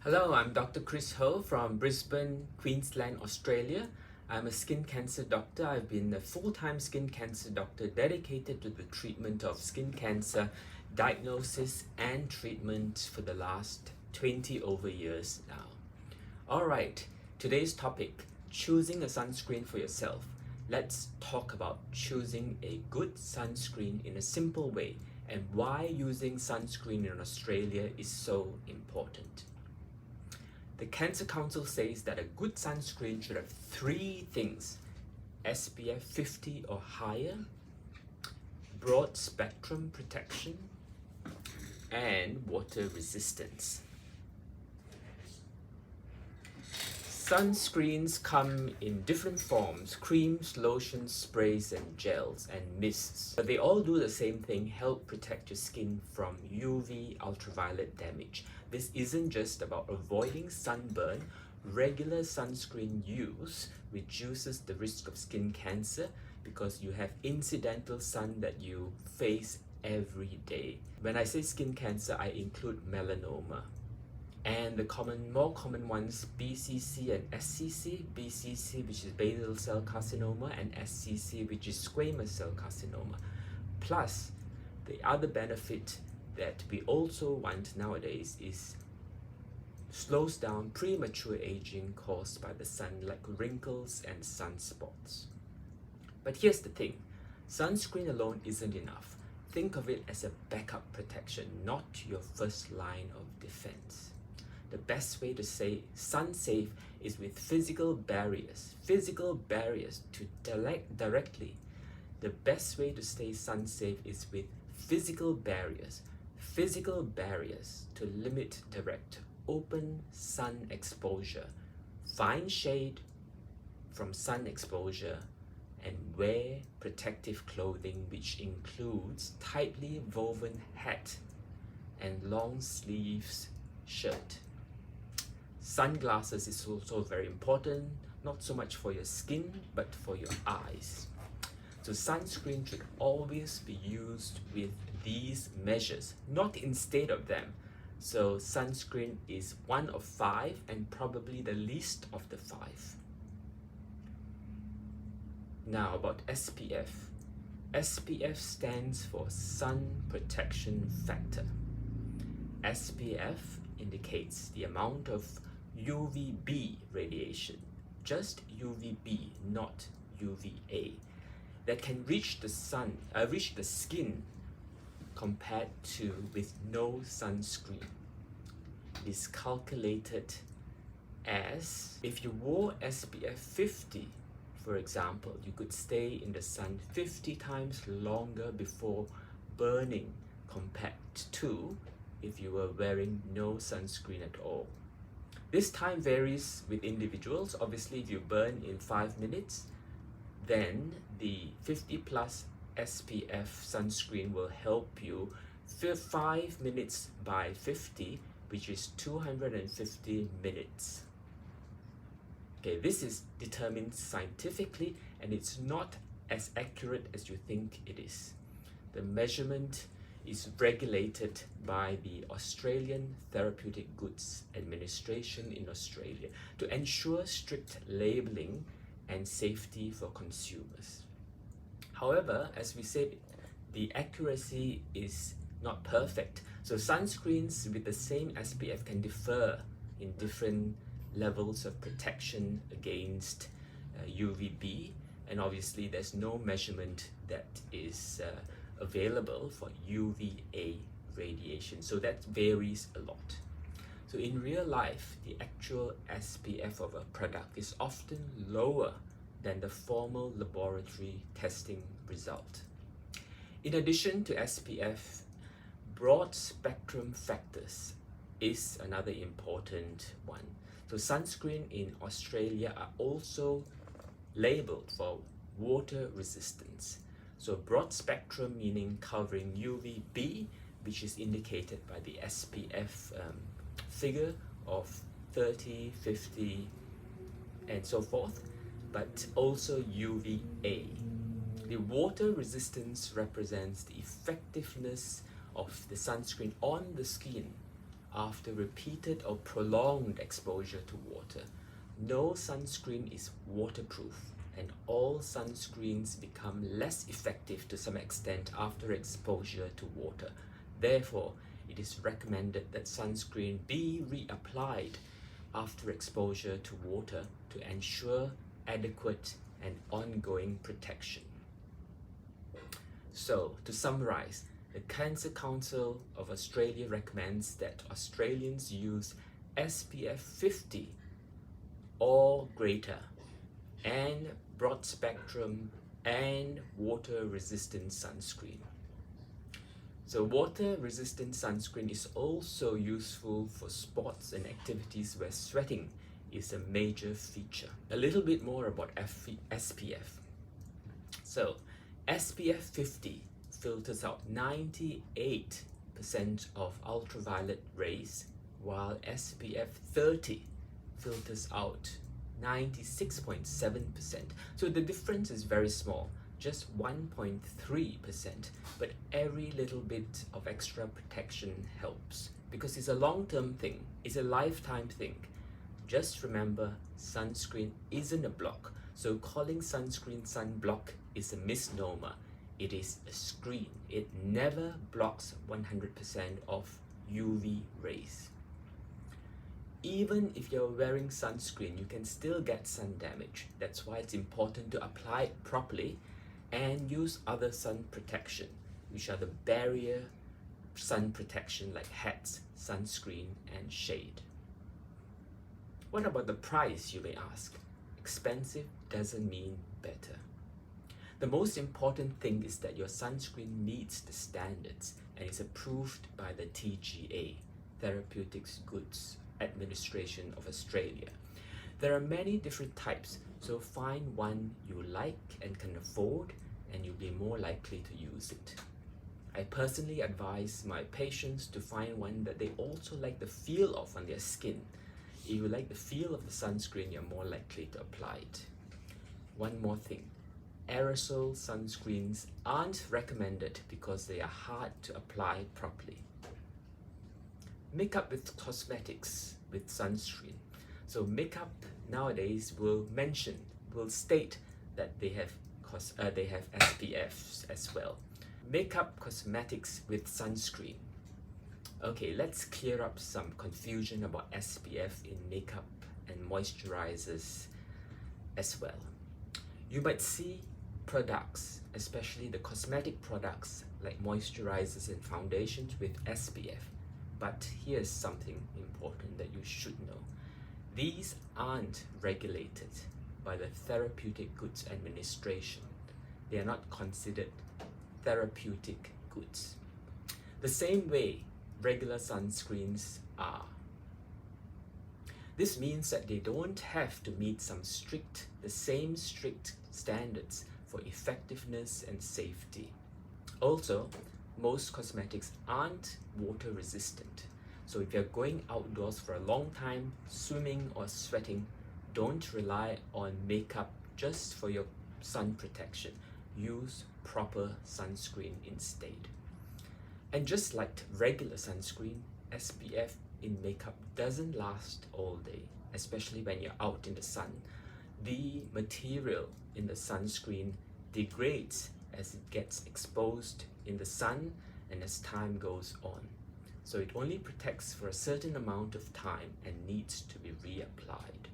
Hello, I'm Dr. Chris Ho from Brisbane, Queensland, Australia. I'm a skin cancer doctor. I've been a full-time skin cancer doctor dedicated to the treatment of skin cancer, diagnosis and treatment for the last 20 over years now. Alright, today's topic, choosing a sunscreen for yourself. Let's talk about choosing a good sunscreen in a simple way and why using sunscreen in Australia is so important. The Cancer Council says that a good sunscreen should have three things: SPF 50 or higher, broad spectrum protection, and water resistance. Sunscreens come in different forms: creams, lotions, sprays, and gels, and mists. But they all do the same thing: help protect your skin from UV ultraviolet damage. This isn't just about avoiding sunburn. Regular sunscreen use reduces the risk of skin cancer because you have incidental sun that you face every day. When I say skin cancer, I include melanoma. And the more common ones, BCC and SCC. BCC, which is basal cell carcinoma, and SCC, which is squamous cell carcinoma. Plus, the other benefit that we also want nowadays is slows down premature aging caused by the sun, like wrinkles and sunspots. But here's the thing, sunscreen alone isn't enough. Think of it as a backup protection, not your first line of defense. The best way to say sun safe is with physical barriers to directly. The best way to stay sun safe is with physical barriers to limit direct open sun exposure. Find shade from sun exposure and wear protective clothing, which includes tightly woven hat and long sleeves shirt. Sunglasses is also very important, not so much for your skin but for your eyes. So sunscreen should always be used with these measures, not instead of them. So sunscreen is one of five and probably the least of the five. Now about SPF. SPF stands for Sun Protection Factor. SPF indicates the amount of UVB radiation, just UVB, not UVA, that can reach the skin compared to with no sunscreen. It is calculated as, if you wore SPF 50, for example, you could stay in the sun 50 times longer before burning compared to if you were wearing no sunscreen at all. This time varies with individuals. Obviously, if you burn in 5 minutes, then the 50 plus SPF sunscreen will help you 5 minutes by 50, which is 250 minutes. Okay, this is determined scientifically and it's not as accurate as you think it is. The measurement is regulated by the Australian Therapeutic Goods Administration in Australia to ensure strict labeling and safety for consumers. However, as we said, the accuracy is not perfect. So sunscreens with the same SPF can differ in different levels of protection against UVB, and obviously there's no measurement that is available for UVA radiation, so that varies a lot. So in real life, the actual SPF of a product is often lower than the formal laboratory testing result. In addition to SPF, broad spectrum factors is another important one. So sunscreen in Australia are also labeled for water resistance. So broad spectrum meaning covering UVB, which is indicated by the SPF figure of 30, 50, and so forth, but also UVA. The water resistance represents the effectiveness of the sunscreen on the skin after repeated or prolonged exposure to water. No sunscreen is waterproof, and all sunscreens become less effective to some extent after exposure to water. Therefore, it is recommended that sunscreen be reapplied after exposure to water to ensure adequate and ongoing protection. So, to summarize, the Cancer Council of Australia recommends that Australians use SPF 50 or greater and broad spectrum and water resistant sunscreen. So water resistant sunscreen is also useful for sports and activities where sweating is a major feature. A little bit more about SPF. So SPF 50 filters out 98% of ultraviolet rays, while SPF 30 filters out 96.7%. So the difference is very small, just 1.3%, but every little bit of extra protection helps because it's a long-term thing, it's a lifetime thing. Just remember, sunscreen isn't a block, so calling sunscreen sunblock is a misnomer. It is a screen. It never blocks 100% of UV rays. Even if you're wearing sunscreen, you can still get sun damage. That's why it's important to apply it properly and use other sun protection, which are the barrier sun protection like hats, sunscreen, and shade. What about the price, you may ask? Expensive doesn't mean better. The most important thing is that your sunscreen meets the standards and is approved by the TGA, Therapeutics Goods Administration of Australia. There are many different types, so find one you like and can afford, and you'll be more likely to use it. I personally advise my patients to find one that they also like the feel of on their skin. If you like the feel of the sunscreen, you're more likely to apply it. One more thing. Aerosol sunscreens aren't recommended because they are hard to apply properly. Makeup with cosmetics with sunscreen. So makeup nowadays will state that they have SPFs as well. Makeup cosmetics with sunscreen. Okay, let's clear up some confusion about SPF in makeup and moisturizers as well. You might see products, especially the cosmetic products like moisturizers and foundations with SPF. But here's something important that you should know. These aren't regulated by the Therapeutic Goods Administration. They are not considered therapeutic goods. The same way regular sunscreens are. This means that they don't have to meet the same strict standards for effectiveness and safety. Also, most cosmetics aren't water resistant. So if you're going outdoors for a long time, swimming or sweating, don't rely on makeup just for your sun protection. Use proper sunscreen instead. And just like regular sunscreen, SPF in makeup doesn't last all day, especially when you're out in the sun. The material in the sunscreen degrades as it gets exposed in the sun and as time goes on. So it only protects for a certain amount of time and needs to be reapplied.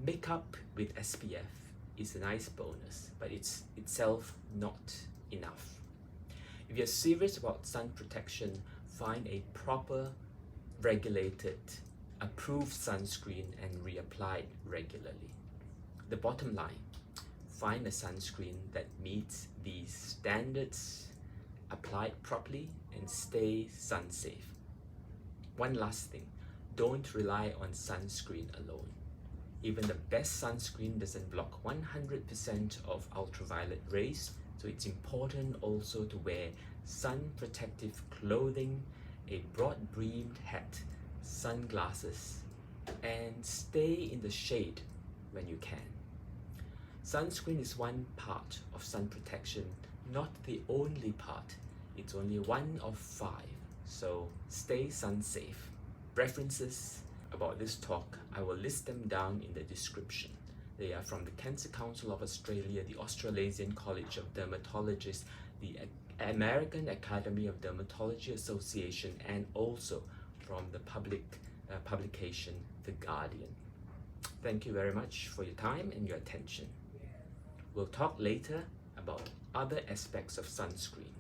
Makeup with SPF is a nice bonus, but it's itself not enough. If you're serious about sun protection, find a proper, regulated, approved sunscreen and reapply it regularly. The bottom line, find a sunscreen that meets these standards, apply it properly, and stay sun safe. One last thing, don't rely on sunscreen alone. Even the best sunscreen doesn't block 100% of ultraviolet rays, so it's important also to wear sun protective clothing, a broad-brimmed hat, sunglasses, and stay in the shade when you can. Sunscreen is one part of sun protection, not the only part. It's only one of 5. So stay sun safe. References about this talk, I will list them down in the description. They are from the Cancer Council of Australia, the Australasian College of Dermatologists, the American Academy of Dermatology Association, and also from the publication The Guardian. Thank you very much for your time and your attention. We'll talk later about other aspects of sunscreen.